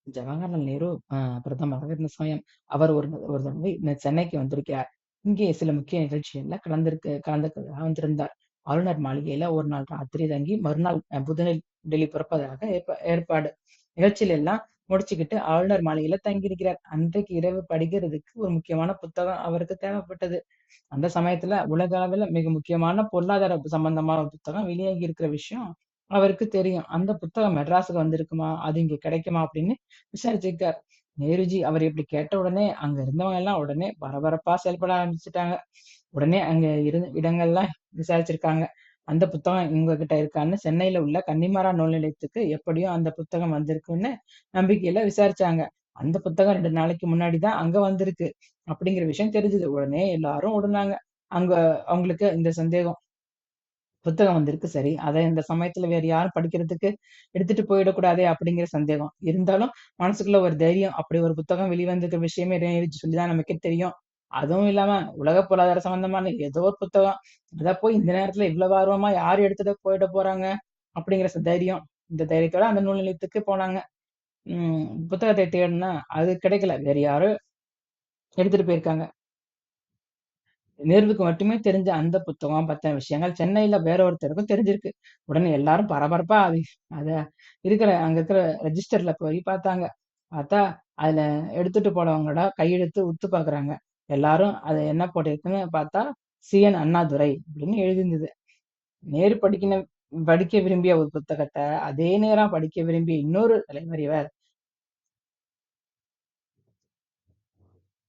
ஜவஹர்லால் நேரு பிரதமராக இருந்த சமயம். அவர் ஒரு தடவை இந்த சென்னைக்கு வந்திருக்கிறார். இங்கே சில முக்கிய நிகழ்ச்சிகள்ல கலந்துக்கிறதுக்காக வந்திருந்தார். ஆளுநர் மாளிகையில ஒரு நாள் ராத்திரி தங்கி மறுநாள் புதுடெல்லி புறப்பதாக ஏற்பாடு. நிகழ்ச்சியில எல்லாம் முடிச்சுக்கிட்டு ஆளுநர் மாளிகையில தங்கியிருக்கிறார். அன்றைக்கு இரவு படிக்கிறதுக்கு ஒரு முக்கியமான புத்தகம் அவருக்கு தேவைப்பட்டது. அந்த சமயத்துல உலக அளவுல மிக முக்கியமான பொருளாதார சம்பந்தமான ஒரு புத்தகம் வெளியாகி இருக்கிற விஷயம் அவருக்கு தெரியும். அந்த புத்தகம் மெட்ராஸுக்கு வந்திருக்குமா? அது இங்க கிடைக்குமா? அப்படின்னு விசாரிச்சிருக்கார். நேருஜி அவர் இப்படி கேட்ட உடனே அங்க இருந்தவங்க எல்லாம் உடனே பரபரப்பா செயல்பட ஆரம்பிச்சுட்டாங்க. உடனே அங்க இருந்த இடங்கள்லாம் விசாரிச்சிருக்காங்க. அந்த புத்தகம் உங்ககிட்ட இருக்கான்னு சென்னையில உள்ள கன்னிமரா நூல் நிலையத்துக்கு எப்படியும் அந்த புத்தகம் வந்திருக்குன்னு நம்பிக்கையில விசாரிச்சாங்க. அந்த புத்தகம் 2 நாளைக்கு முன்னாடி தான் அங்க வந்திருக்கு. அப்படிங்கிற விஷயம் தெரிஞ்சது. உடனே எல்லாரும் ஓடுனாங்க. அங்க அவங்களுக்கு இந்த சந்தேகம். புத்தகம் வந்திருக்கு சரி. அத இந்த சமயத்துல வேற யாரும் படிக்கிறதுக்கு எடுத்துட்டு போயிடக்கூடாதே அப்படிங்கிற சந்தேகம். இருந்தாலும் மனசுக்குள்ள ஒரு தைரியம். அப்படி ஒரு புத்தகம் வெளிவந்திருக்கிற விஷயமே நேருஜி சொல்லி தான் நமக்கே தெரியும். அதுவும் இல்லாம உலக பொருளாதார சம்பந்தமான ஏதோ ஒரு புத்தகம். அத போய் இந்த நேரத்துல இவ்வளவு ஆர்வமா யாரு எடுத்துட்டு போயிட போறாங்க? அப்படிங்கிற தைரியம். இந்த தைரியத்தோட அந்த நூல் நிலையத்துக்கு போனாங்க. புத்தகத்தை தேடுனா அது கிடைக்கல. வேற யாரோ எடுத்துட்டு போயிருக்காங்க. நேருவுக்கு மட்டுமே தெரிஞ்ச அந்த புத்தகம் பத்தின விஷயங்கள் சென்னையில வேற ஒருத்தருக்கும் தெரிஞ்சிருக்கு. உடனே எல்லாரும் பரபரப்பா அத அங்க இருக்கிற ரெஜிஸ்டர்ல போய் பார்த்தாங்க. பார்த்தா அதுல எடுத்துட்டு போனவங்களோட கையெழுத்து உத்து பார்க்குறாங்க. எல்லாரும் அது என்ன போட்டிருக்குன்னு பார்த்தா, சி.என். அண்ணாதுரை அப்படின்னு எழுதியிருந்தது. நேரு படிக்க விரும்பிய ஒரு புத்தகத்த, அதே நேரம் படிக்க விரும்பிய இன்னொரு தலைவர் இவர்.